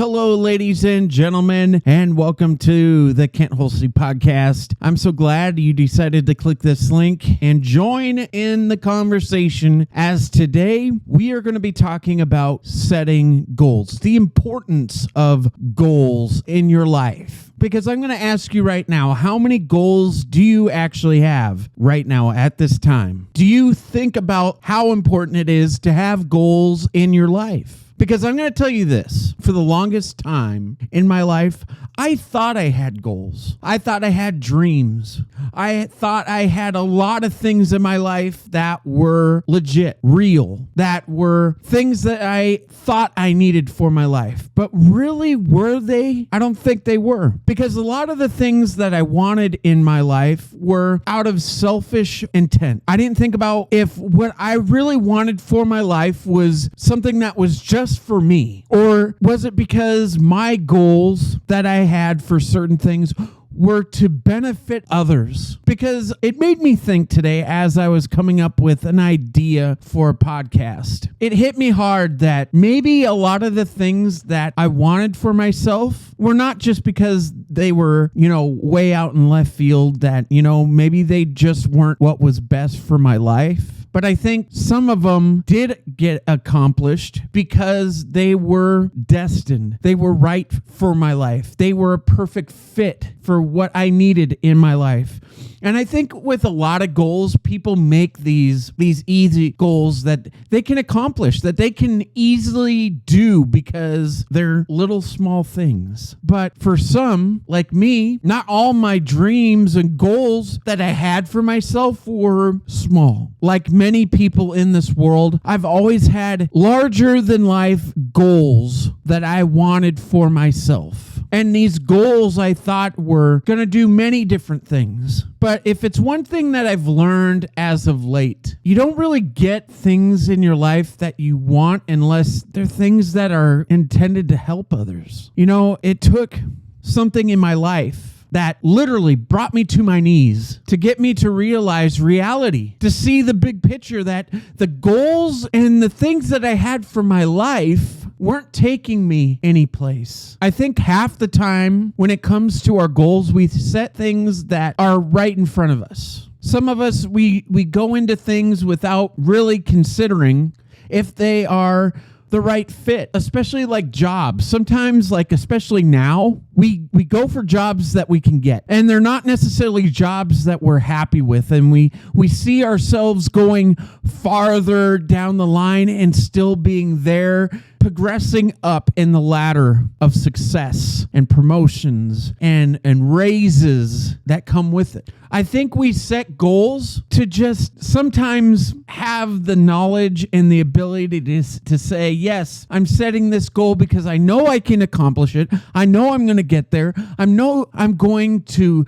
Hello, ladies and gentlemen, and welcome to the Holste podcast. I'm so glad you decided to click this link and join in the conversation, as today we are going to be talking about setting goals, the importance of goals in your life. Because I'm going to ask you right now, how many goals do you actually have right now at this time? Do you think about how important it is to have goals in your life? Because I'm going to tell you this, for the longest time in my life, I thought I had goals. I thought I had dreams. I thought I had a lot of things in my life that were legit, real, that were things that I thought I needed for my life. But really, were they? I don't think they were. Because a lot of the things that I wanted in my life were out of selfish intent. I didn't think about if what I really wanted for my life was something that was just for me, or was it because my goals that I had for certain things were to benefit others? Because it made me think today, as I was coming up with an idea for a podcast, it hit me hard that maybe a lot of the things that I wanted for myself were not just because they were, way out in left field, that, maybe they just weren't what was best for my life. But I think some of them did get accomplished because they were destined. They were right for my life. They were a perfect fit for what I needed in my life. And I think with a lot of goals, people make these easy goals that they can accomplish, that they can easily do because they're little small things. But for some, like me, not all my dreams and goals that I had for myself were small. Like many people in this world, I've always had larger than life goals that I wanted for myself. And these goals I thought were going to do many different things. But if it's one thing that I've learned as of late, you don't really get things in your life that you want unless they're things that are intended to help others. It took something in my life that literally brought me to my knees to get me to realize reality, to see the big picture, that the goals and the things that I had for my life weren't taking me any place. I think half the time when it comes to our goals, we set things that are right in front of us. Some of us, we go into things without really considering if they are the right fit, especially like jobs. Sometimes, especially now, we go for jobs that we can get, and they're not necessarily jobs that we're happy with, and we see ourselves going farther down the line and still being there, progressing up in the ladder of success and promotions and raises that come with it. I think we set goals to just sometimes have the knowledge and the ability to say, yes, I'm setting this goal because I know I can accomplish it. I know I'm going to get there. I know I'm going to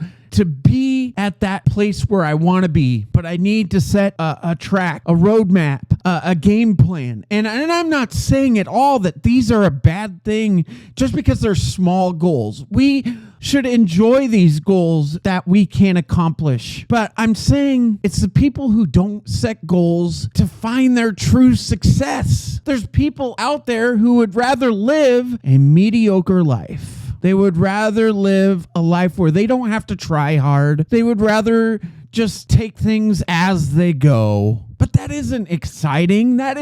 be at that place where I want to be, but I need to set a track, a roadmap, a game plan. And I'm not saying at all that these are a bad thing just because they're small goals. We should enjoy these goals that we can accomplish. But I'm saying it's the people who don't set goals to find their true success. There's people out there who would rather live a mediocre life. They would rather live a life where they don't have to try hard. They would rather just take things as they go. But that isn't exciting. That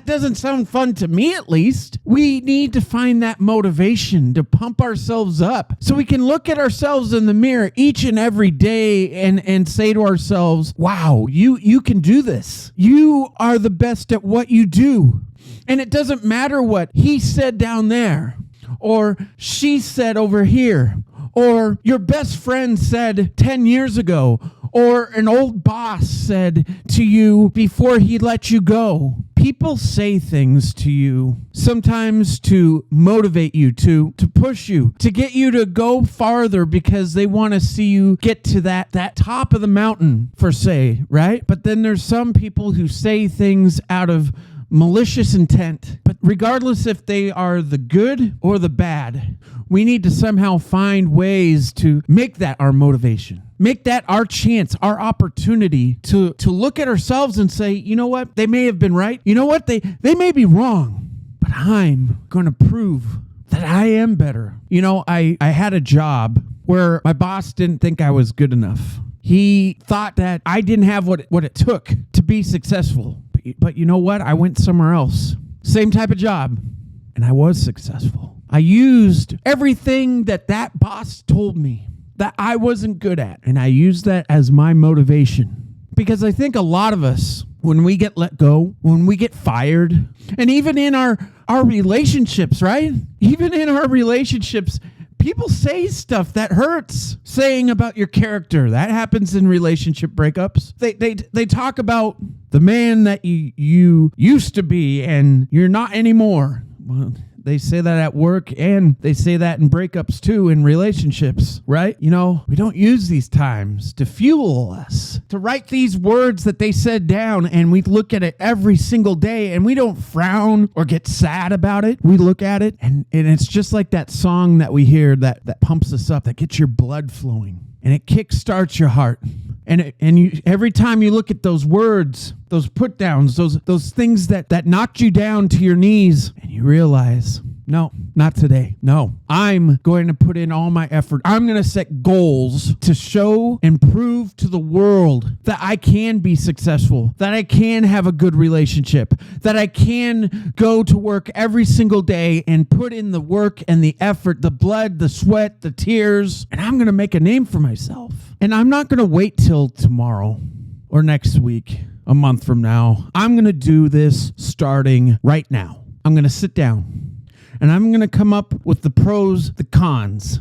doesn't sound fun to me, at least. We need to find that motivation to pump ourselves up so we can look at ourselves in the mirror each and every day and say to ourselves, wow, you can do this. You are the best at what you do. And it doesn't matter what he said down there, or she said over here, or your best friend said 10 years ago, or an old boss said to you before he let you go. People say things to you sometimes to motivate you, to push you, to get you to go farther because they want to see you get to that top of the mountain, for say, right? But then there's some people who say things out of malicious intent. But regardless if they are the good or the bad, we need to somehow find ways to make that our motivation. Make that our chance, our opportunity to look at ourselves and say, you know what? They may have been right. You know what? They may be wrong. But I'm going to prove that I am better. You know, I had a job where my boss didn't think I was good enough. He thought that I didn't have what it took to be successful. But you know what? I went somewhere else. Same type of job. And I was successful. I used everything that boss told me that I wasn't good at. And I used that as my motivation. Because I think a lot of us, when we get let go, when we get fired, and even in our relationships, right? Even in our relationships, people say stuff that hurts, saying about your character. That happens in relationship breakups. They talk about the man that you used to be and you're not anymore. Well, they say that at work, and they say that in breakups too, in relationships, right? You know, we don't use these times to fuel us, to write these words that they said down, and we look at it every single day, and we don't frown or get sad about it. We look at it, and it's just like that song that we hear that pumps us up, that gets your blood flowing, and it kickstarts your heart. And you, every time you look at those words, those put downs, those things that knocked you down to your knees, and you realize, no, not today. No, I'm going to put in all my effort. I'm going to set goals to show and prove to the world that I can be successful, that I can have a good relationship, that I can go to work every single day and put in the work and the effort, the blood, the sweat, the tears, and I'm going to make a name for myself. And I'm not going to wait till tomorrow or next week, a month from now. I'm going to do this starting right now. I'm going to sit down and I'm going to come up with the pros, the cons.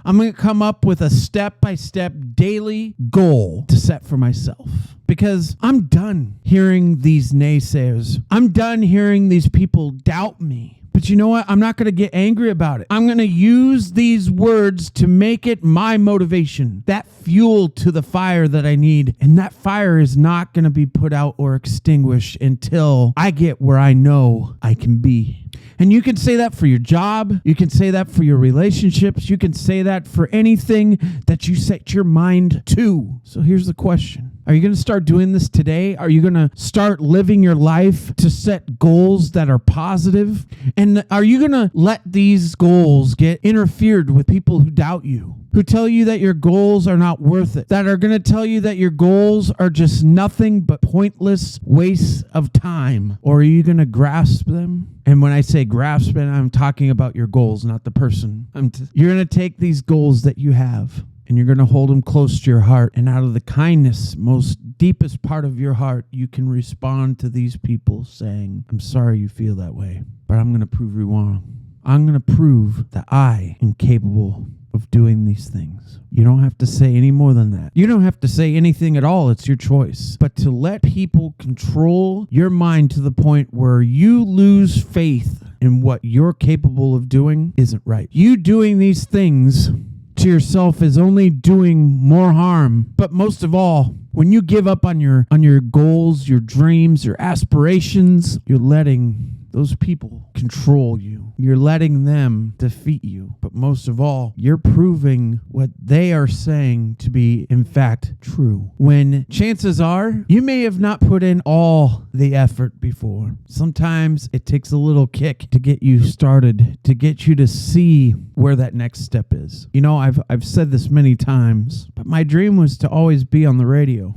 I'm going to come up with a step-by-step daily goal to set for myself. Because I'm done hearing these naysayers. I'm done hearing these people doubt me. But you know what? I'm not going to get angry about it. I'm going to use these words to make it my motivation, that fuel to the fire that I need. And that fire is not going to be put out or extinguished until I get where I know I can be. And you can say that for your job. You can say that for your relationships. You can say that for anything that you set your mind to. So here's the question. Are you going to start doing this today? Are you going to start living your life to set goals that are positive? And are you going to let these goals get interfered with people who doubt you, who tell you that your goals are not worth it, that are going to tell you that your goals are just nothing but pointless wastes of time? Or are you going to grasp them? And when I say grasp it, I'm talking about your goals, not the person. You're going to take these goals that you have, and you're going to hold them close to your heart. And out of the kindness, most deepest part of your heart, you can respond to these people saying, I'm sorry you feel that way, but I'm going to prove you wrong. I'm going to prove that I am capable of doing these things. You don't have to say any more than that. You don't have to say anything at all. It's your choice. But to let people control your mind to the point where you lose faith in what you're capable of doing isn't right. You doing these things to yourself is only doing more harm. But most of all, when you give up on your goals, your dreams, your aspirations, you're letting those people control you. You're letting them defeat you. But most of all, you're proving what they are saying to be, in fact, true. When chances are, you may have not put in all the effort before. Sometimes it takes a little kick to get you started, to get you to see where that next step is. You know, I've said this many times, but my dream was to always be on the radio.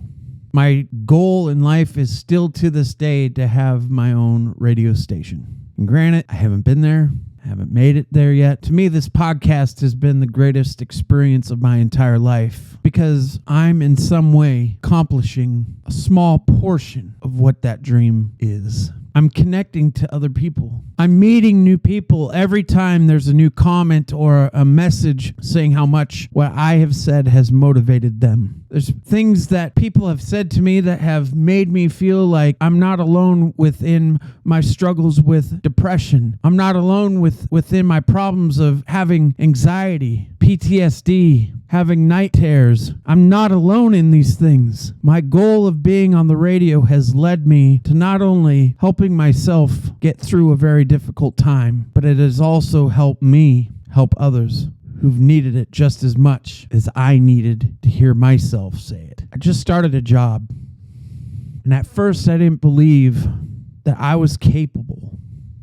My goal in life is still to this day to have my own radio station. And granted, I haven't been there. I haven't made it there yet. To me, this podcast has been the greatest experience of my entire life because I'm in some way accomplishing a small portion of what that dream is. I'm connecting to other people. I'm meeting new people every time there's a new comment or a message saying how much what I have said has motivated them. There's things that people have said to me that have made me feel like I'm not alone within my struggles with depression. I'm not alone within my problems of having anxiety, PTSD, having night terrors. I'm not alone in these things. My goal of being on the radio has led me to not only helping myself get through a very difficult time, but it has also helped me help others who've needed it just as much as I needed to hear myself say it. I just started a job, and at first I didn't believe that I was capable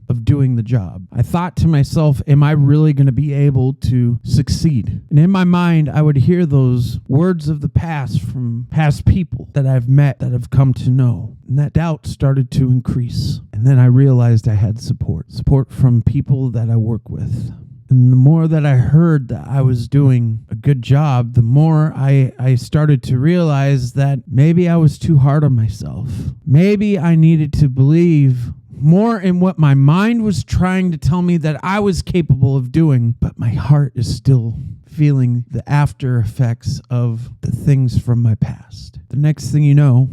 of doing the job. I thought to myself, am I really going to be able to succeed? And in my mind, I would hear those words of the past from past people that I've met, that have come to know. And that doubt started to increase. And then I realized I had support from people that I work with. And the more that I heard that I was doing a good job, the more I started to realize that maybe I was too hard on myself. Maybe I needed to believe more in what my mind was trying to tell me that I was capable of doing, but my heart is still feeling the after effects of the things from my past. The next thing you know,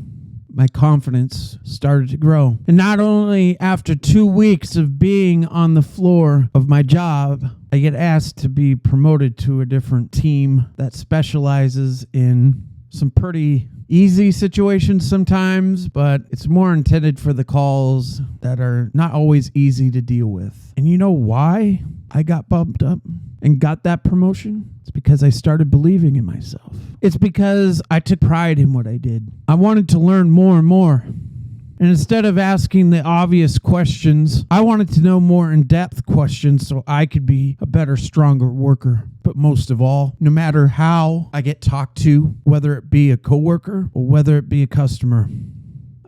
my confidence started to grow. And not only after 2 weeks of being on the floor of my job, I get asked to be promoted to a different team that specializes in some pretty easy situations sometimes, but it's more intended for the calls that are not always easy to deal with. And you know why I got bumped up and got that promotion? It's because I started believing in myself. It's because I took pride in what I did. I wanted to learn more and more. And instead of asking the obvious questions, I wanted to know more in-depth questions so I could be a better, stronger worker. But most of all, no matter how I get talked to, whether it be a coworker or whether it be a customer,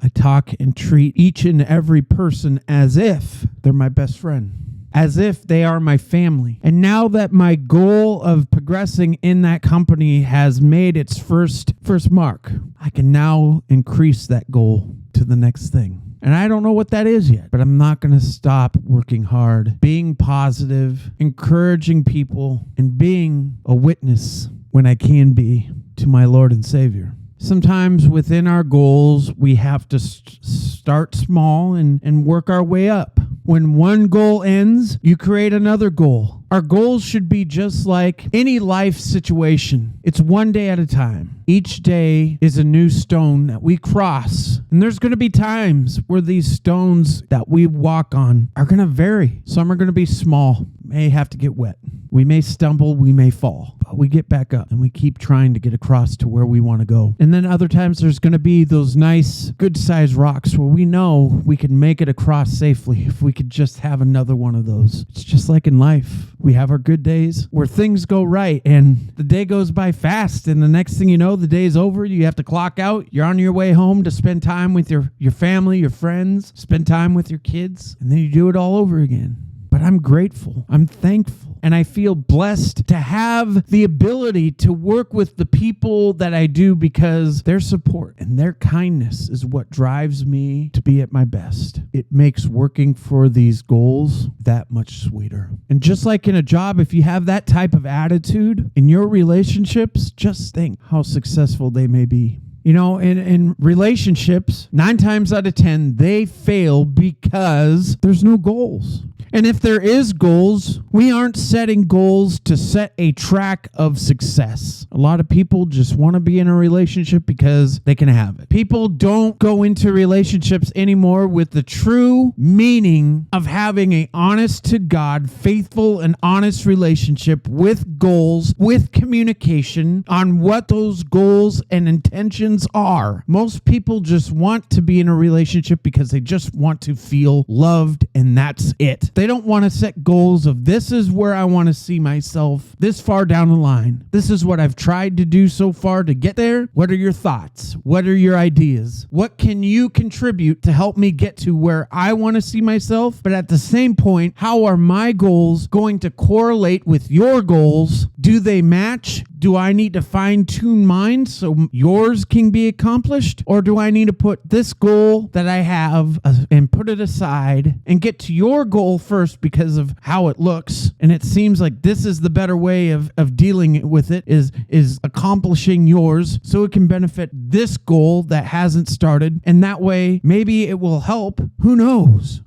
I talk and treat each and every person as if they're my best friend, as if they are my family. And now that my goal of progressing in that company has made its first mark, I can now increase that goal to the next thing. And I don't know what that is yet, but I'm not going to stop working hard, being positive, encouraging people, and being a witness when I can be to my Lord and Savior. Sometimes within our goals, we have to start small and work our way up. When one goal ends, you create another goal. Our goals should be just like any life situation. It's one day at a time. Each day is a new stone that we cross. And there's going to be times where these stones that we walk on are going to vary. Some are going to be small, may have to get wet. We may stumble, we may fall, but we get back up and we keep trying to get across to where we want to go. And then other times there's going to be those nice, good-sized rocks where we know we can make it across safely if we could just have another one of those. It's just like in life. We have our good days where things go right and the day goes by fast, and the next thing you know, the day's over. You have to clock out. You're on your way home to spend time with your family, your friends, spend time with your kids, and then you do it all over again. But I'm grateful. I'm thankful. And I feel blessed to have the ability to work with the people that I do, because their support and their kindness is what drives me to be at my best. It makes working for these goals that much sweeter. And just like in a job, if you have that type of attitude in your relationships, just think how successful they may be. You know, in relationships, 9 times out of 10, they fail because there's no goals. And if there is goals, we aren't setting goals to set a track of success. A lot of people just want to be in a relationship because they can have it. People don't go into relationships anymore with the true meaning of having an honest to God, faithful and honest relationship with goals, with communication on what those goals and intentions are. Most people just want to be in a relationship because they just want to feel loved, and that's it. They don't want to set goals of, this is where I want to see myself this far down the line. This is what I've tried to do so far to get there. What are your thoughts? What are your ideas? What can you contribute to help me get to where I want to see myself? But at the same point, how are my goals going to correlate with your goals? Do they match? Do I need to fine-tune mine so yours can be accomplished? Or do I need to put this goal that I have and put it aside and get to your goal first because of how it looks? And it seems like this is the better way of dealing with it, is accomplishing yours so it can benefit this goal that hasn't started. And that way, maybe it will help. Who knows?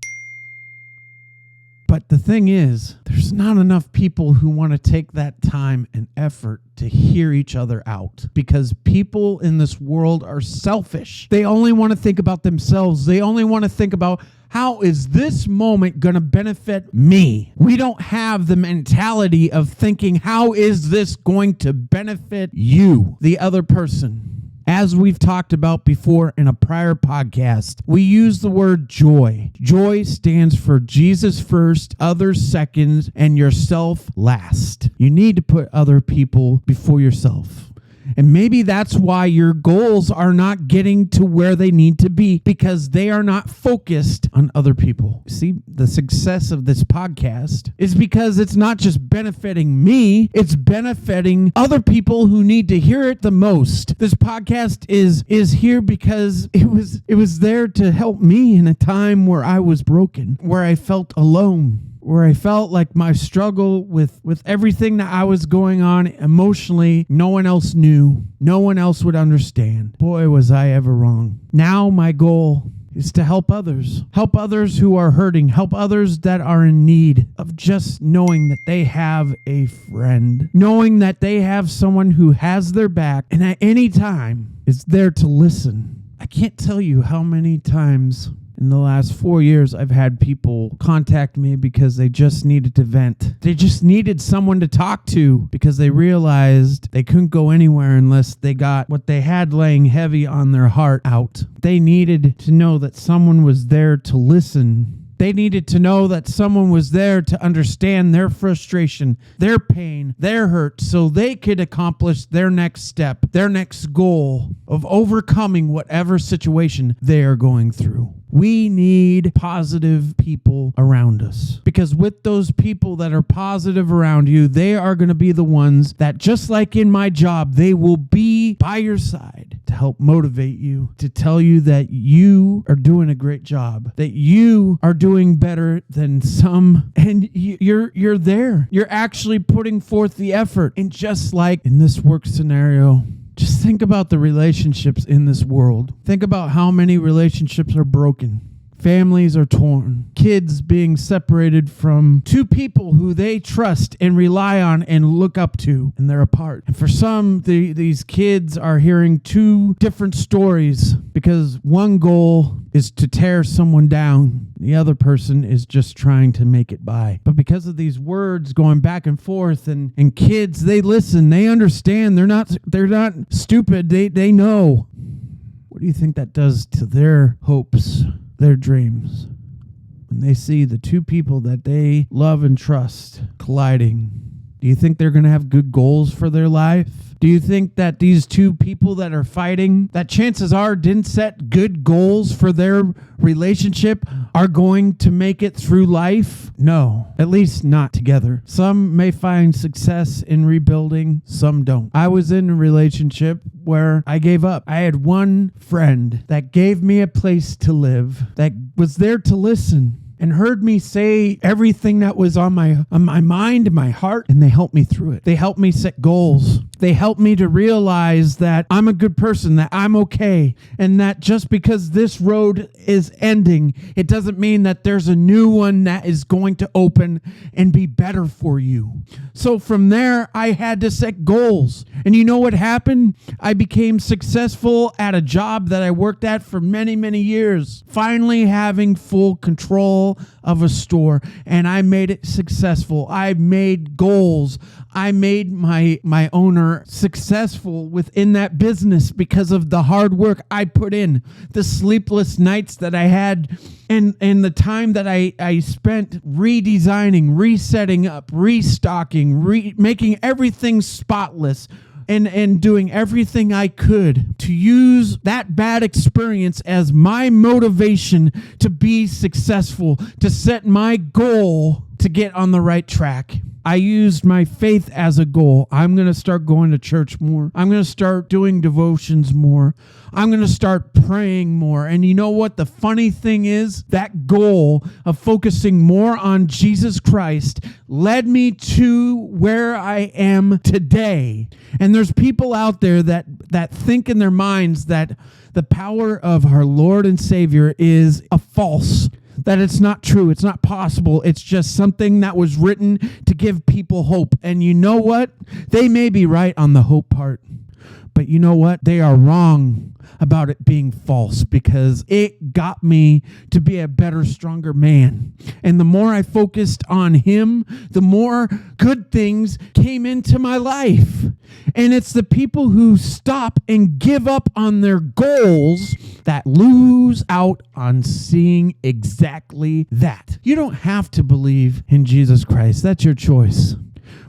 But the thing is, there's not enough people who want to take that time and effort to hear each other out, because people in this world are selfish. They only want to think about themselves. They only want to think about, how is this moment going to benefit me? We don't have the mentality of thinking, how is this going to benefit you, the other person? As we've talked about before in a prior podcast, we use the word joy. Joy stands for Jesus first, others second, and yourself last. You need to put other people before yourself. And maybe that's why your goals are not getting to where they need to be, because they are not focused on other people. See, the success of this podcast is because it's not just benefiting me, it's benefiting other people who need to hear it the most. This podcast is here because it was there to help me in a time where I was broken, where I felt alone, where I felt like my struggle with everything that I was going on emotionally, no one else knew. No one else would understand. Boy, was I ever wrong. Now my goal is to help others who are hurting, help others that are in need of just knowing that they have a friend, knowing that they have someone who has their back and at any time is there to listen. I can't tell you how many times in the last 4 years, I've had people contact me because they just needed to vent. They just needed someone to talk to because they realized they couldn't go anywhere unless they got what they had laying heavy on their heart out. They needed to know that someone was there to listen. They needed to know that someone was there to understand their frustration, their pain, their hurt, so they could accomplish their next step, their next goal of overcoming whatever situation they are going through. We need positive people around us, because with those people that are positive around you, they are going to be the ones that, just like in my job, they will be by your side to help motivate you, to tell you that you are doing a great job, that you are doing better than some, and you're there. You're actually putting forth the effort. And just like in this work scenario, just think about the relationships in this world. Think about how many relationships are broken. Families are torn. Kids being separated from two people who they trust and rely on and look up to, and they're apart. And for some, these kids are hearing two different stories because one goal is to tear someone down. The other person is just trying to make it by. But because of these words going back and forth, and kids, they listen, they understand. They're not stupid. They know. What do you think that does to their hopes, their dreams, when they see the two people that they love and trust colliding? Do you think they're going to have good goals for their life? Do you think that these two people that are fighting, that chances are didn't set good goals for their relationship, are going to make it through life? No, at least not together. Some may find success in rebuilding, some don't. I was in a relationship where I gave up. I had one friend that gave me a place to live, that was there to listen and heard me say everything that was on my mind and my heart, and they helped me through it. They helped me set goals. They helped me to realize that I'm a good person, that I'm okay, and that just because this road is ending, it doesn't mean that there's a new one that is going to open and be better for you. So from there, I had to set goals. And you know what happened? I became successful at a job that I worked at for many, many years, finally having full control of a store, and I made it successful. I made goals. I made my owner successful within that business because of the hard work I put in, the sleepless nights that I had, and the time that I spent redesigning, resetting up, restocking, making everything spotless, and doing everything I could to use that bad experience as my motivation to be successful, to set my goal to get on the right track. I used my faith as a goal. I'm going to start going to church more. I'm going to start doing devotions more. I'm going to start praying more. And you know what? The funny thing is, that goal of focusing more on Jesus Christ led me to where I am today. And there's people out there that think in their minds that the power of our Lord and Savior is a false, that it's not true, it's not possible, it's just something that was written to give people hope. And you know what? They may be right on the hope part. But you know what? They are wrong about it being false, because it got me to be a better, stronger man. And the more I focused on him, the more good things came into my life. And it's the people who stop and give up on their goals that lose out on seeing exactly that. You don't have to believe in Jesus Christ. That's your choice.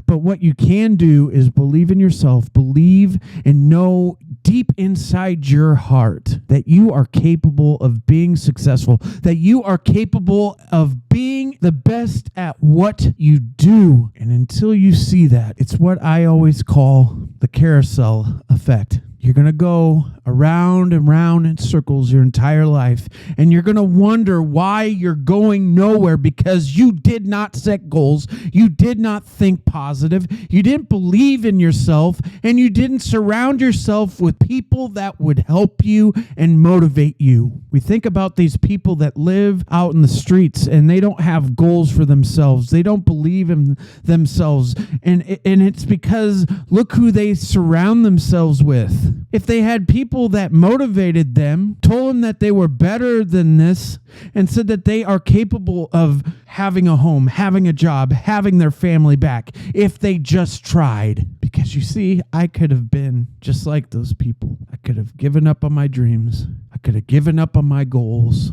But what you can do is believe in yourself, believe and know deep inside your heart that you are capable of being successful, that you are capable of being the best at what you do. And until you see that, it's what I always call the carousel effect. You're going to go around and round in circles your entire life, and you're going to wonder why you're going nowhere, because you did not set goals, you did not think positive, you didn't believe in yourself, and you didn't surround yourself with people that would help you and motivate you. We think about these people that live out in the streets, and they don't have goals for themselves. They don't believe in themselves, and it's because look who they surround themselves with. If they had people that motivated them, told them that they were better than this, and said that they are capable of having a home, having a job, having their family back, if they just tried. Because you see, I could have been just like those people. I could have given up on my dreams. I could have given up on my goals.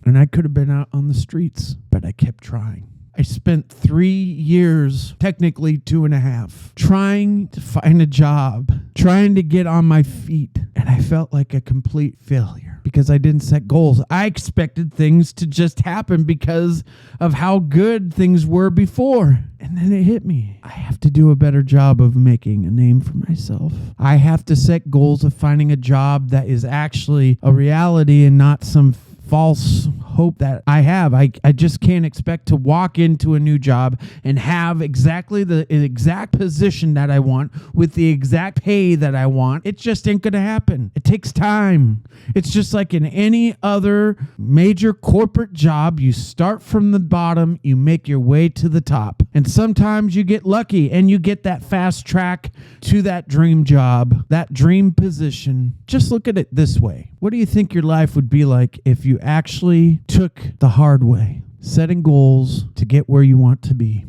And I could have been out on the streets, but I kept trying. I spent 3 years, technically 2.5, trying to find a job, trying to get on my feet. And I felt like a complete failure because I didn't set goals. I expected things to just happen because of how good things were before. And then it hit me. I have to do a better job of making a name for myself. I have to set goals of finding a job that is actually a reality and not some false hope that I have. I just can't expect to walk into a new job and have exactly the exact position that I want with the exact pay that I want. It just ain't going to happen. It takes time. It's just like in any other major corporate job. You start from the bottom, you make your way to the top. And sometimes you get lucky and you get that fast track to that dream job, that dream position. Just look at it this way. What do you think your life would be like if you actually took the hard way, setting goals to get where you want to be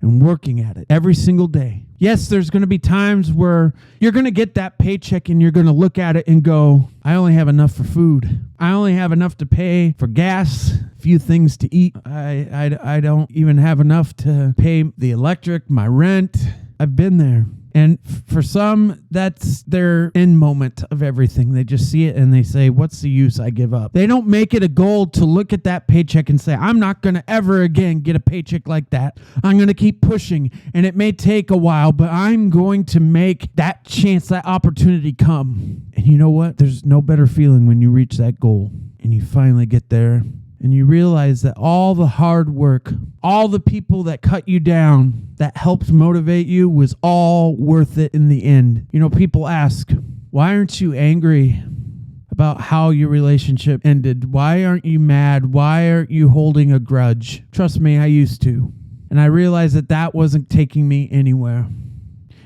and working at it every single day? Yes, there's going to be times where you're going to get that paycheck and you're going to look at it and go, I only have enough for food. I only have enough to pay for gas, a few things to eat. I don't even have enough to pay the electric, my rent. I've been there. And for some, that's their end moment of everything. They just see it and they say, what's the use? I give up. They don't make it a goal to look at that paycheck and say, I'm not going to ever again get a paycheck like that. I'm going to keep pushing. And it may take a while, but I'm going to make that chance, that opportunity come. And you know what? There's no better feeling when you reach that goal and you finally get there. And you realize that all the hard work, all the people that cut you down, that helped motivate you, was all worth it in the end. You know, people ask, why aren't you angry about how your relationship ended? Why aren't you mad? Why aren't you holding a grudge? Trust me, I used to. And I realized that that wasn't taking me anywhere.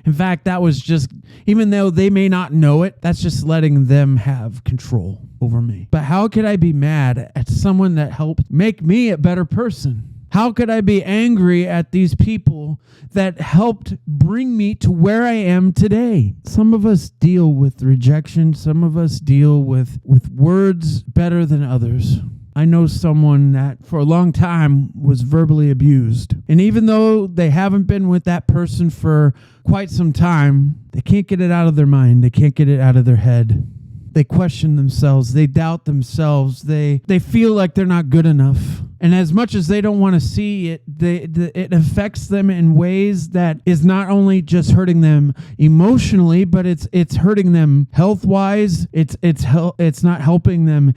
In fact, that was just, even though they may not know it, that's just letting them have control over me. But how could I be mad at someone that helped make me a better person? How could I be angry at these people that helped bring me to where I am today? Some of us deal with rejection. Some of us deal with words better than others. I know someone that for a long time was verbally abused. And even though they haven't been with that person for quite some time, they can't get it out of their mind. They can't get it out of their head. They question themselves. They doubt themselves. They feel like they're not good enough. And as much as they don't want to see it, it affects them in ways that is not only just hurting them emotionally, but it's hurting them health-wise. It's not helping them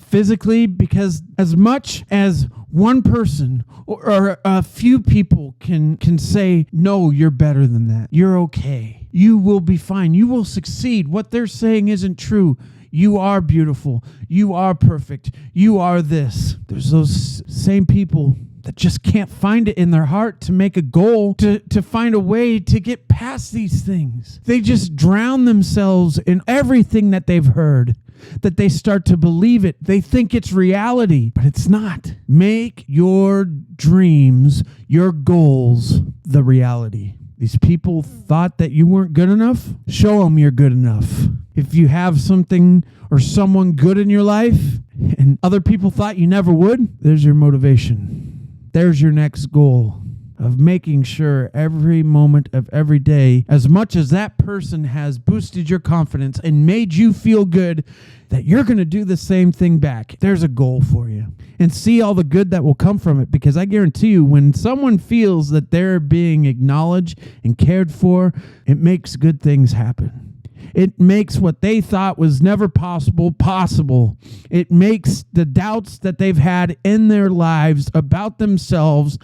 physically, because as much as one person or a few people can say, no, you're better than that. You're okay. You will be fine. You will succeed. What they're saying isn't true. You are beautiful. You are perfect. You are this. There's those same people that just can't find it in their heart to make a goal, to find a way to get past these things. They just drown themselves in everything that they've heard, that they start to believe it. They think it's reality, but it's not. Make your dreams, your goals, the reality. These people thought that you weren't good enough. Show them you're good enough. If you have something or someone good in your life and other people thought you never would, there's your motivation. There's your next goal of making sure every moment of every day, as much as that person has boosted your confidence and made you feel good, that you're going to do the same thing back. There's a goal for you. And see all the good that will come from it, because I guarantee you, when someone feels that they're being acknowledged and cared for, it makes good things happen. It makes what they thought was never possible, possible. It makes the doubts that they've had in their lives about themselves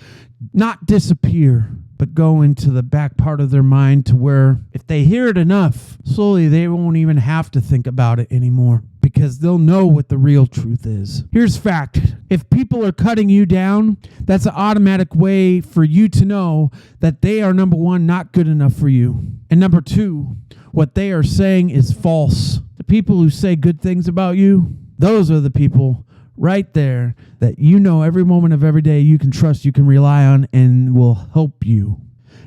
not disappear, but go into the back part of their mind, to where if they hear it enough, slowly they won't even have to think about it anymore, because they'll know what the real truth is. Here's fact. If people are cutting you down, that's an automatic way for you to know that they are, number one, not good enough for you. And number two, what they are saying is false. The people who say good things about you, those are the people right there that you know every moment of every day you can trust, you can rely on, and will help you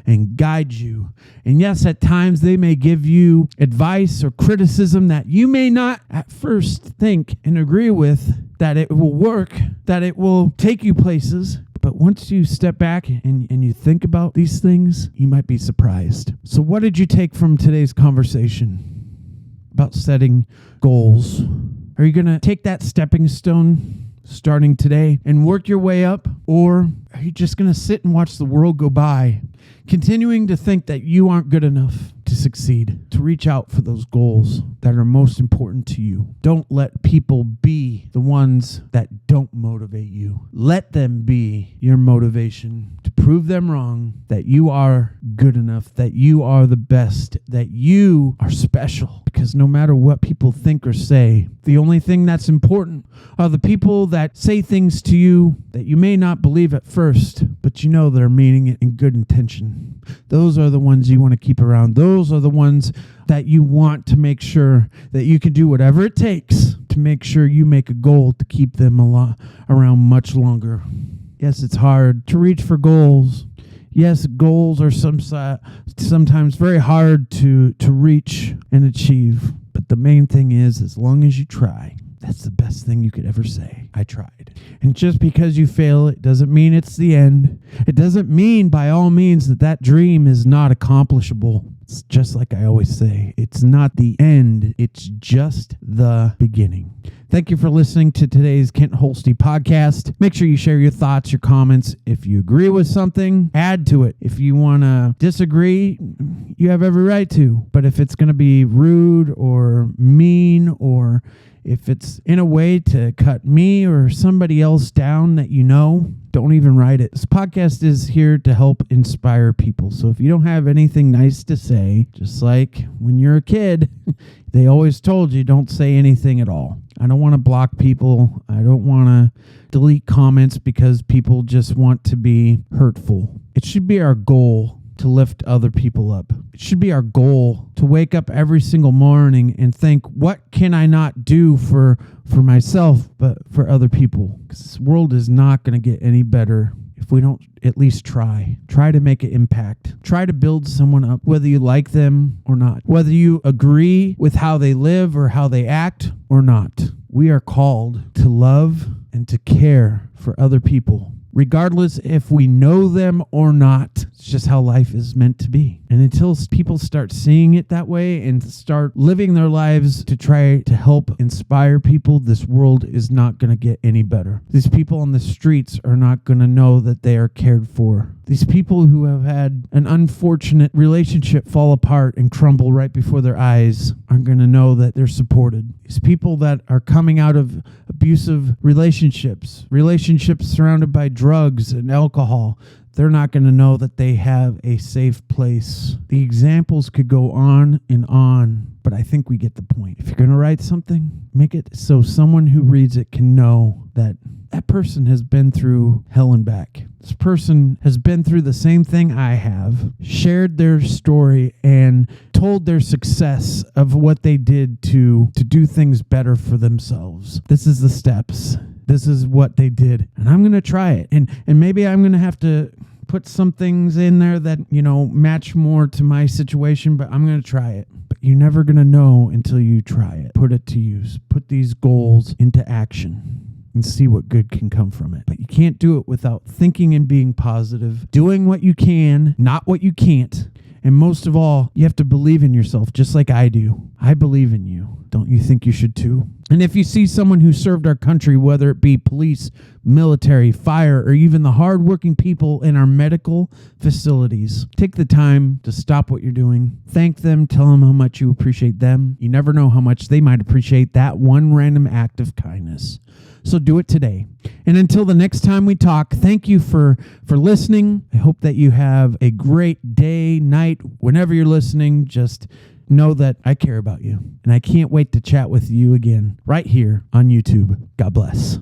and guide you. And yes, at times they may give you advice or criticism that you may not at first think and agree with, that it will work, that it will take you places. But once you step back and you think about these things, you might be surprised. So what did you take from today's conversation about setting goals? Are you going to take that stepping stone starting today and work your way up? Or are you just going to sit and watch the world go by, continuing to think that you aren't good enough to succeed, to reach out for those goals that are most important to you? Don't let people be the ones that don't motivate you. Let them be your motivation to prove them wrong, that you are good enough, that you are the best, that you are special. Because no matter what people think or say, the only thing that's important are the people that say things to you that you may not believe at first, but you know they're meaning it in good intention. Those are the ones you want to keep around. Those are the ones that you want to make sure that you can do whatever it takes to make sure you make a goal to keep them around much longer. Yes, it's hard to reach for goals. Yes, goals are sometimes very hard to reach and achieve. But the main thing is, as long as you try, that's the best thing you could ever say. I tried. And just because you fail, it doesn't mean it's the end. It doesn't mean by all means that dream is not accomplishable. It's just like I always say, it's not the end. It's just the beginning. Thank you for listening to today's Kent Holste podcast. Make sure you share your thoughts, your comments. If you agree with something, add to it. If you want to disagree, you have every right to. But if it's going to be rude or mean, or if it's in a way to cut me or somebody else down that you know, don't even write it. This podcast is here to help inspire people. So if you don't have anything nice to say, just like when you're a kid, they always told you don't say anything at all. I don't want to block people. I don't want to delete comments because people just want to be hurtful. It should be our goal to lift other people up. It should be our goal to wake up every single morning and think, what can I not do for myself, but for other people? Because this world is not going to get any better if we don't at least try to make an impact. Try to build someone up, whether you like them or not, whether you agree with how they live or how they act or not. We are called to love and to care for other people, regardless if we know them or not. It's just how life is meant to be. And until people start seeing it that way and start living their lives to try to help inspire people, this world is not going to get any better. These people on the streets are not going to know that they are cared for. These people who have had an unfortunate relationship fall apart and crumble right before their eyes aren't going to know that they're supported. These people that are coming out of abusive relationships surrounded by drugs and alcohol, they're not going to know that they have a safe place. The examples could go on and on, but I think we get the point. If you're going to write something, make it so someone who reads it can know that that person has been through hell and back. This person has been through the same thing I have, shared their story, and told their success of what they did to do things better for themselves. This is the steps. This is what they did. And I'm going to try it. And maybe I'm going to have to put some things in there that, match more to my situation, but I'm going to try it. But you're never going to know until you try it. Put it to use. Put these goals into action and see what good can come from it. But you can't do it without thinking and being positive, doing what you can, not what you can't. And most of all, you have to believe in yourself, just like I do. I believe in you. Don't you think you should too? And if you see someone who served our country, whether it be police, military, fire, or even the hardworking people in our medical facilities, take the time to stop what you're doing. Thank them. Tell them how much you appreciate them. You never know how much they might appreciate that one random act of kindness. So do it today. And until the next time we talk, thank you for listening. I hope that you have a great day, night, whenever you're listening. Just know that I care about you. And I can't wait to chat with you again right here on YouTube. God bless.